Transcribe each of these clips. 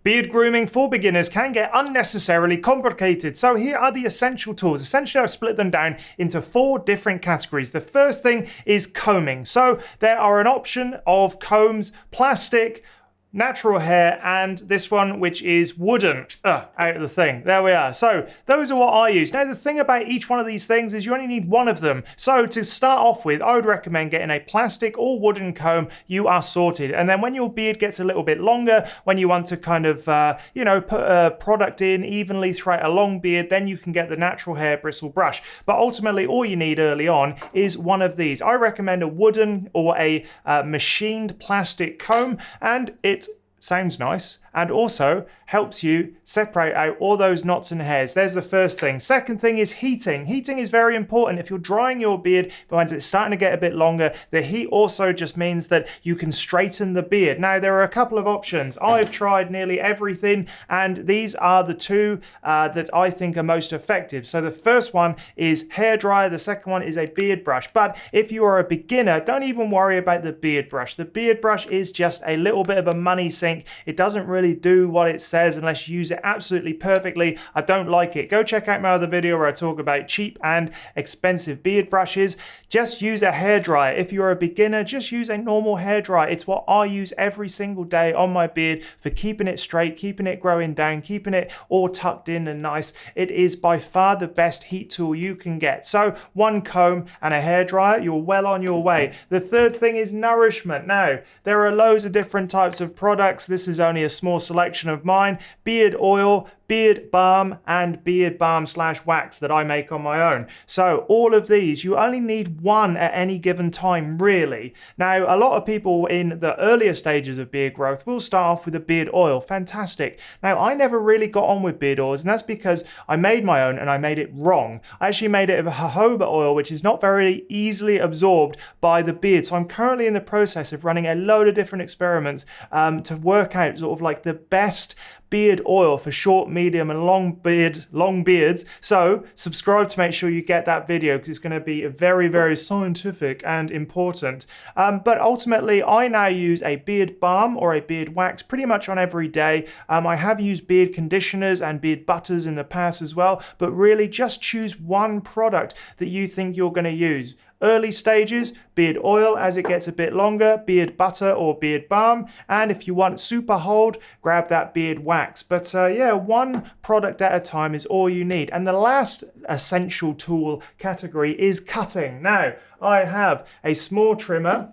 Beard grooming for beginners can get unnecessarily complicated, so here are the essential tools. Essentially, I've split them down into 4 different categories. The first thing is combing. So there are an option of combs, plastic, natural hair, and this one which is wooden. Out of the thing. There we are. So those are what I use. Now the thing about each one of these things is you only need one of them. So to start off with, I would recommend getting a plastic or wooden comb. You are sorted. And then when your beard gets a little bit longer, when you want to kind of put a product in evenly throughout a long beard, then you can get the natural hair bristle brush. But ultimately all you need early on is one of these. I recommend a wooden or a machined plastic comb, and it sounds nice and also helps you separate out all those knots and hairs. There's the first thing. Second thing is heating. Heating is very important. If you're drying your beard, but when it's starting to get a bit longer, the heat also just means that you can straighten the beard. Now, there are a couple of options. I've tried nearly everything, and these are the 2 that I think are most effective. So the first one is hair dryer. The second one is a beard brush. But if you are a beginner, don't even worry about the beard brush. The beard brush is just a little bit of a money sink. It doesn't really do what it says unless you use it absolutely perfectly. I don't like it. Go check out my other video where I talk about cheap and expensive beard brushes. Just use a hairdryer. If you're a beginner, just use a normal hairdryer. It's what I use every single day on my beard for keeping it straight, keeping it growing down, keeping it all tucked in and nice. It is by far the best heat tool you can get. So one comb and a hairdryer, you're well on your way. The third thing is nourishment. Now, there are loads of different types of products. This is only a small selection of mine. Beard oil, beard balm, and beard balm/wax that I make on my own. So all of these, you only need one at any given time, really. Now, a lot of people in the earlier stages of beard growth will start off with a beard oil. Fantastic. Now, I never really got on with beard oils, and that's because I made my own and I made it wrong. I actually made it of a jojoba oil, which is not very easily absorbed by the beard. So I'm currently in the process of running a load of different experiments to work out sort of like the best beard oil for short, medium, and long beards. So subscribe to make sure you get that video, because it's going to be very, very scientific and important. But ultimately, I now use a beard balm or a beard wax pretty much on every day. I have used beard conditioners and beard butters in the past as well, but really just choose one product that you think you're going to use. Early stages, beard oil. As it gets a bit longer, beard butter or beard balm. And if you want super hold, grab that beard wax. But yeah, one product at a time is all you need. And the last essential tool category is cutting. Now, I have a small trimmer,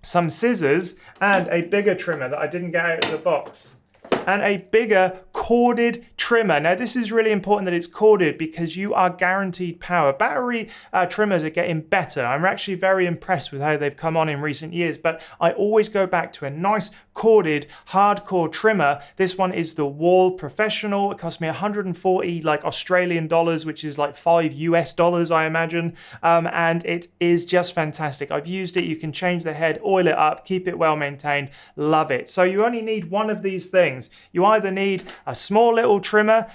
some scissors, and a bigger trimmer that I didn't get out of the box, and a bigger corded trimmer. Now, this is really important that it's corded because you are guaranteed power. Battery trimmers are getting better. I'm actually very impressed with how they've come on in recent years, but I always go back to a nice corded hardcore trimmer. This one is the Wall Professional. It cost me 140 like Australian dollars, which is like $5 I imagine. And it is just fantastic. I've used it. You can change the head, oil it up, keep it well maintained. Love it. So you only need one of these things. You either need a small little trimmer,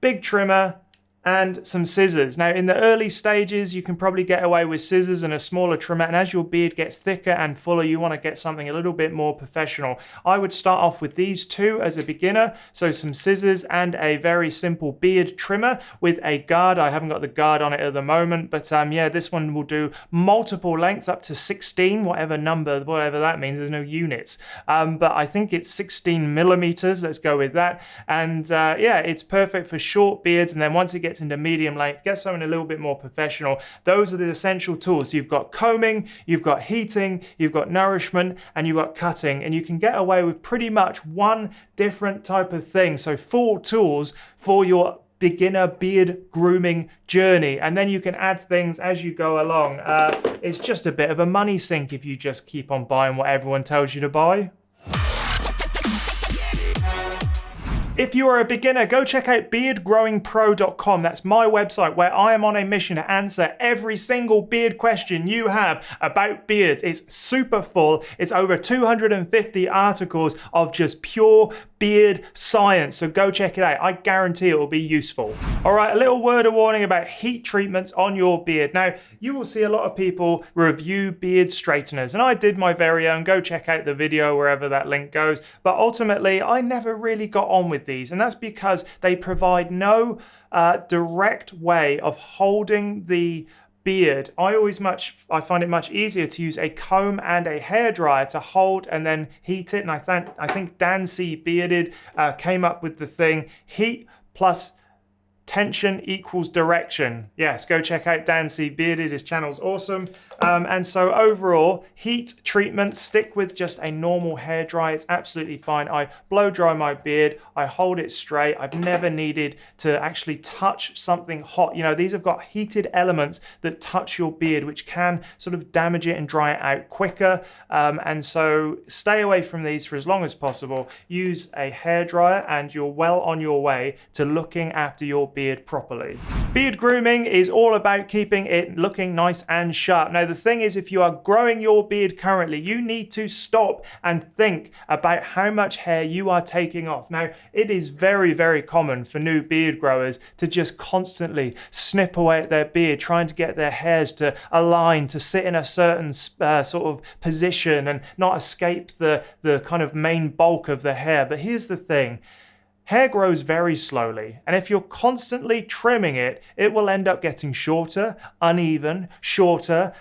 big trimmer, and some scissors. Now, in the early stages, you can probably get away with scissors and a smaller trimmer, and as your beard gets thicker and fuller, you want to get something a little bit more professional. I would start off with these 2 as a beginner, so some scissors and a very simple beard trimmer with a guard. I haven't got the guard on it at the moment, but yeah, this one will do multiple lengths up to 16, whatever that means. There's no units, but I think it's 16 millimeters. Let's go with that. And yeah, it's perfect for short beards, and then once it gets into medium length, get something a little bit more professional. Those are the essential tools. You've got combing, you've got heating, you've got nourishment, and you've got cutting, and you can get away with pretty much one different type of thing. So 4 tools for your beginner beard grooming journey, and then you can add things as you go along. It's just a bit of a money sink if you just keep on buying what everyone tells you to buy. If you are a beginner, go check out beardgrowingpro.com. That's my website where I am on a mission to answer every single beard question you have about beards. It's super full. It's over 250 articles of just pure beard science. So go check it out. I guarantee it will be useful. All right, a little word of warning about heat treatments on your beard. Now, you will see a lot of people review beard straighteners, and I did my very own. Go check out the video wherever that link goes. But ultimately, I never really got on with these, and that's because they provide no direct way of holding the beard. I find it much easier to use a comb and a hairdryer to hold and then heat it. And I think Dan C. Bearded came up with the thing: heat plus tension equals direction. Yes, go check out Dan C. Bearded. His channel's awesome. And so overall, heat treatment, stick with just a normal hairdryer. It's absolutely fine. I blow dry my beard. I hold it straight. I've never needed to actually touch something hot. You know, these have got heated elements that touch your beard, which can sort of damage it and dry it out quicker. And so stay away from these for as long as possible. Use a hairdryer and you're well on your way to looking after your beard properly. Beard grooming is all about keeping it looking nice and sharp. Now, the thing is, if you are growing your beard currently, you need to stop and think about how much hair you are taking off. Now, it is very, very common for new beard growers to just constantly snip away at their beard, trying to get their hairs to align, to sit in a certain sort of position and not escape the kind of main bulk of the hair. But here's the thing. Hair grows very slowly, and if you're constantly trimming it, it will end up getting shorter, uneven, shorter,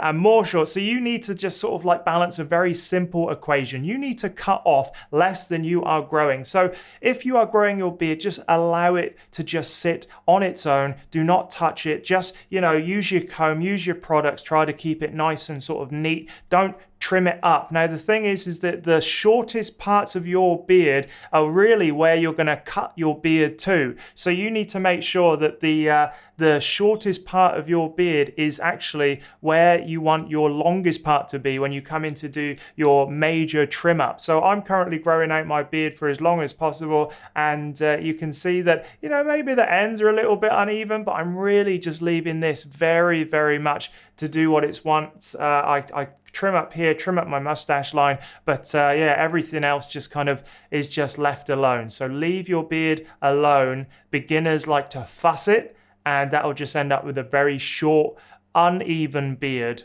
and more short. So you need to just sort of like balance a very simple equation. You need to cut off less than you are growing. So if you are growing your beard, just allow it to just sit on its own. Do not touch it. Just, use your comb, use your products, try to keep it nice and sort of neat. Don't trim it up. Now, the thing is that the shortest parts of your beard are really where you're going to cut your beard to. So you need to make sure that the shortest part of your beard is actually where you want your longest part to be when you come in to do your major trim up. So I'm currently growing out my beard for as long as possible, and you can see that, maybe the ends are a little bit uneven, but I'm really just leaving this very, very much to do what it wants. I trim up here, trim up my mustache line, but everything else just kind of is just left alone. So leave your beard alone. Beginners like to fuss it, and that'll just end up with a very short, uneven beard.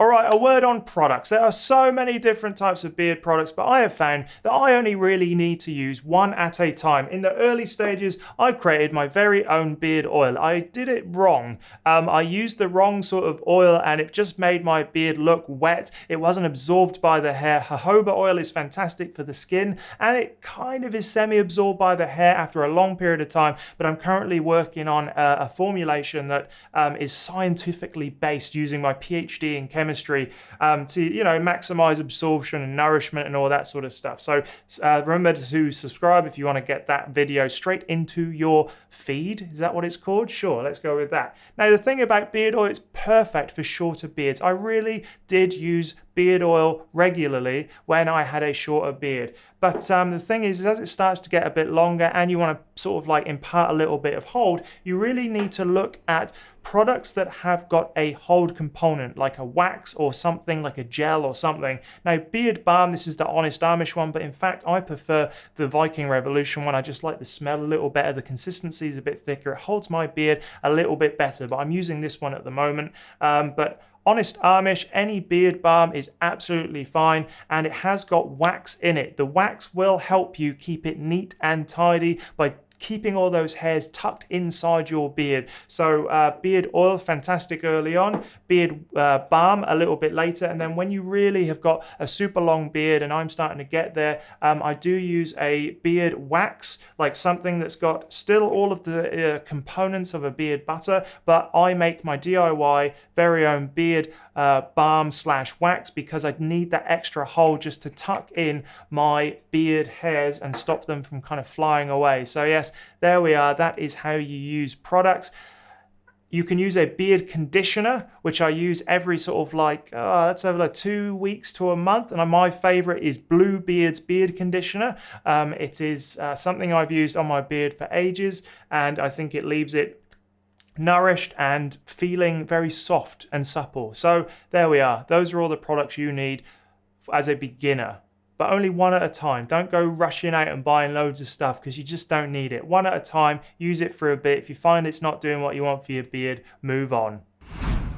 All right, a word on products. There are so many different types of beard products, but I have found that I only really need to use one at a time. In the early stages, I created my very own beard oil. I did it wrong. I used the wrong sort of oil, and it just made my beard look wet. It wasn't absorbed by the hair. Jojoba oil is fantastic for the skin, and it kind of is semi-absorbed by the hair after a long period of time, but I'm currently working on a formulation that is scientifically based using my PhD in chemistry to maximize absorption and nourishment and all that sort of stuff. So remember to subscribe if you want to get that video straight into your feed. Is that what it's called? Sure, let's go with that. Now, the thing about beard oil, it's perfect for shorter beards. I really did use beard oil regularly when I had a shorter beard. But the thing is, as it starts to get a bit longer and you want to sort of like impart a little bit of hold, you really need to look at products that have got a hold component, like a wax or something, like a gel or something. Now, Beard Balm, this is the Honest Amish one, but in fact, I prefer the Viking Revolution one. I just like the smell a little better. The consistency is a bit thicker. It holds my beard a little bit better, but I'm using this one at the moment. But Honest Amish, any beard balm is absolutely fine, and it has got wax in it. The wax will help you keep it neat and tidy by keeping all those hairs tucked inside your beard. So beard oil, fantastic early on, beard balm a little bit later, and then when you really have got a super long beard, and I'm starting to get there, I do use a beard wax, like something that's got still all of the components of a beard butter, but I make my DIY very own beard balm / wax because I need that extra hold just to tuck in my beard hairs and stop them from kind of flying away. So yes, there we are. That is how you use products. You can use a beard conditioner, which I use every sort of that's over like 2 weeks to a month. And my favorite is Bluebeard's beard conditioner. It is something I've used on my beard for ages, and I think it leaves it nourished and feeling very soft and supple. So there we are. Those are all the products you need as a beginner, but only one at a time. Don't go rushing out and buying loads of stuff because you just don't need it. One at a time, use it for a bit. If you find it's not doing what you want for your beard, move on.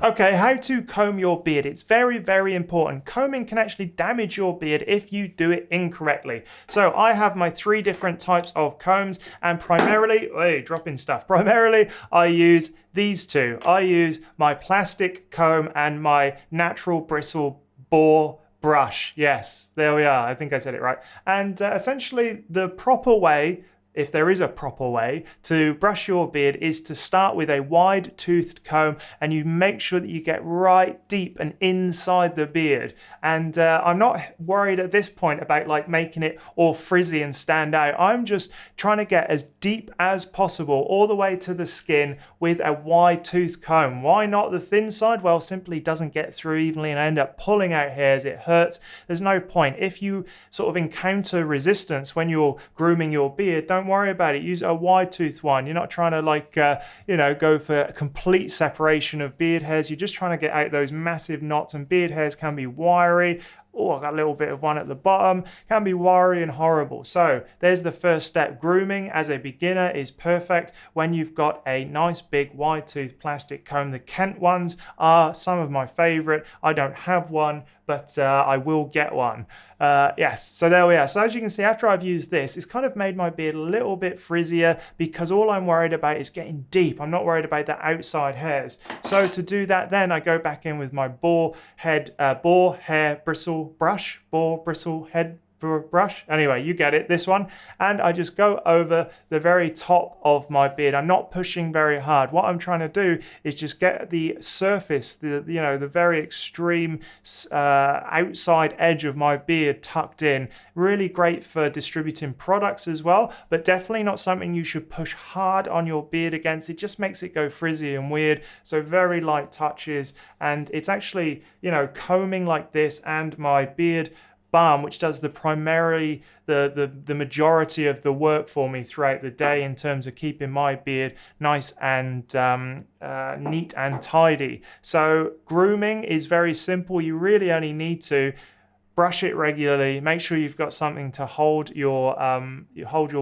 Okay, how to comb your beard. It's very, very important. Combing can actually damage your beard if you do it incorrectly. So I have my 3 different types of combs, and primarily, dropping stuff. Primarily, I use these 2. I use my plastic comb and my natural bristle boar brush. Yes, there we are. I think I said it right. And essentially, the proper way, if there is a proper way to brush your beard, is to start with a wide-toothed comb, and you make sure that you get right deep and inside the beard. And I'm not worried at this point about like making it all frizzy and stand out. I'm just trying to get as deep as possible all the way to the skin with a wide-toothed comb. Why not the thin side? Well, simply doesn't get through evenly and I end up pulling out hairs. It hurts. There's no point. If you sort of encounter resistance when you're grooming your beard, don't worry about it. Use a wide tooth one. You're not trying to go for complete separation of beard hairs. You're just trying to get out those massive knots, and beard hairs can be wiry. Oh, I got a little bit of one at the bottom. Can be wiry and horrible. So there's the first step. Grooming as a beginner is perfect when you've got a nice big wide tooth plastic comb. The Kent ones are some of my favorite. I don't have one, but I will get one. Yes, so there we are. So as you can see, after I've used this, it's kind of made my beard a little bit frizzier because all I'm worried about is getting deep. I'm not worried about the outside hairs. So to do that, then I go back in with my boar hair bristle brush, boar bristle head brush. Anyway, you get it, this one. And I just go over the very top of my beard. I'm not pushing very hard. What I'm trying to do is just get the surface, the very extreme outside edge of my beard tucked in. Really great for distributing products as well, but definitely not something you should push hard on your beard against. It just makes it go frizzy and weird. So very light touches, and it's actually, combing like this and my beard balm, which does the majority of the work for me throughout the day in terms of keeping my beard nice and neat and tidy. So grooming is very simple. You really only need to brush it regularly. Make sure you've got something to hold your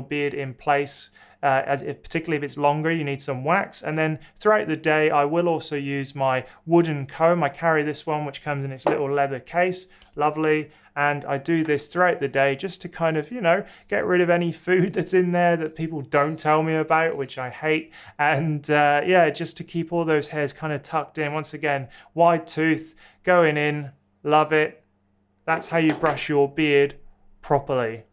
beard in place. Particularly if it's longer, you need some wax. And then throughout the day, I will also use my wooden comb. I carry this one, which comes in its little leather case. Lovely. And I do this throughout the day just to kind of, get rid of any food that's in there that people don't tell me about, which I hate. And just to keep all those hairs kind of tucked in. Once again, wide tooth, going in, love it. That's how you brush your beard properly.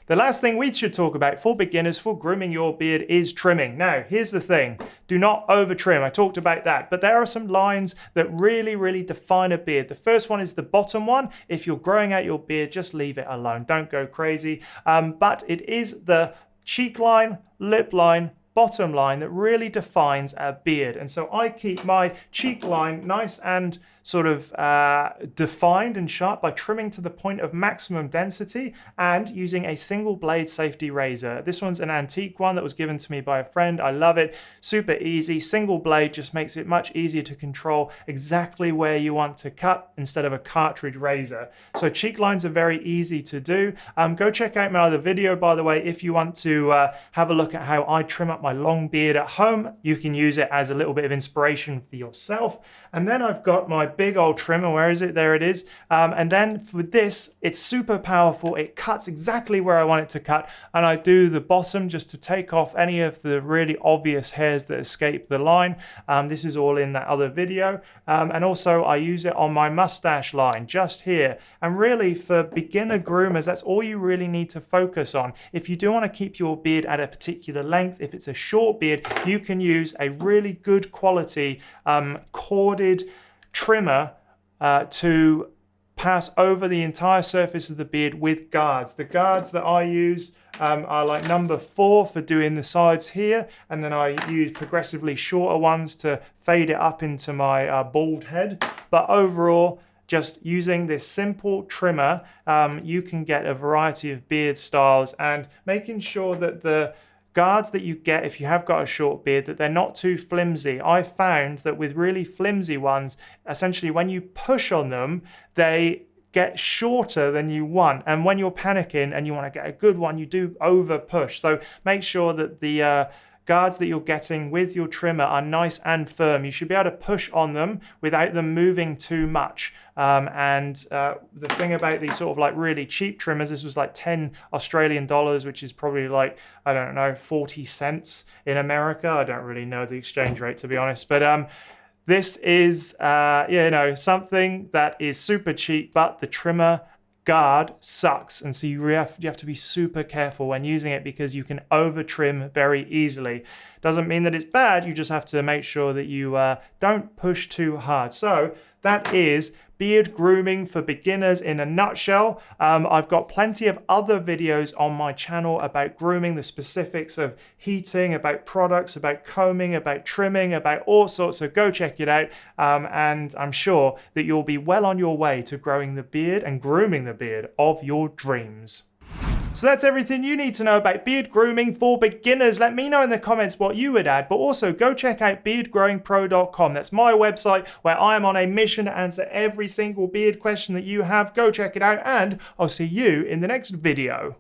The last thing we should talk about for beginners for grooming your beard is trimming. Now, here's the thing. Do not over trim. I talked about that, but there are some lines that really, really define a beard. The first one is the bottom one. If you're growing out your beard, just leave it alone. Don't go crazy. But it is the cheek line, lip line, bottom line that really defines a beard. And so I keep my cheek line nice and sort of defined and sharp by trimming to the point of maximum density and using a single blade safety razor. This one's an antique one that was given to me by a friend. I love it. Super easy. Single blade just makes it much easier to control exactly where you want to cut instead of a cartridge razor. So cheek lines are very easy to do. Go check out my other video, by the way, if you want to have a look at how I trim up my long beard at home. You can use it as a little bit of inspiration for yourself. And then I've got my big old trimmer. Where is it? There it is. And then for this, it's super powerful. It cuts exactly where I want it to cut. And I do the bottom just to take off any of the really obvious hairs that escape the line. This is all in that other video. And also I use it on my mustache line just here. And really for beginner groomers, that's all you really need to focus on. If you do want to keep your beard at a particular length, if it's a short beard, you can use a really good quality corded trimmer to pass over the entire surface of the beard with guards. The guards that I use I like number 4 for doing the sides here, and then I use progressively shorter ones to fade it up into my bald head. But overall, just using this simple trimmer, you can get a variety of beard styles, and making sure that the guards that you get if you have got a short beard, that they're not too flimsy. I found that with really flimsy ones, essentially when you push on them, they get shorter than you want. And when you're panicking and you want to get a good one, you do over push. So make sure that the guards that you're getting with your trimmer are nice and firm. You should be able to push on them without them moving too much. The thing about these sort of like really cheap trimmers, this was like 10 Australian dollars, which is probably like, I don't know, 40 cents in America. I don't really know the exchange rate, to be honest. But this is, something that is super cheap, but the trimmer guard sucks, and so you have to be super careful when using it, because you can over trim very easily. Doesn't mean that it's bad, you just have to make sure that you don't push too hard. So that is beard grooming for beginners in a nutshell. I've got plenty of other videos on my channel about grooming, the specifics of heating, about products, about combing, about trimming, about all sorts, so go check it out. And I'm sure that you'll be well on your way to growing the beard and grooming the beard of your dreams. So that's everything you need to know about beard grooming for beginners. Let me know in the comments what you would add, but also go check out beardgrowingpro.com. That's my website where I am on a mission to answer every single beard question that you have. Go check it out, and I'll see you in the next video.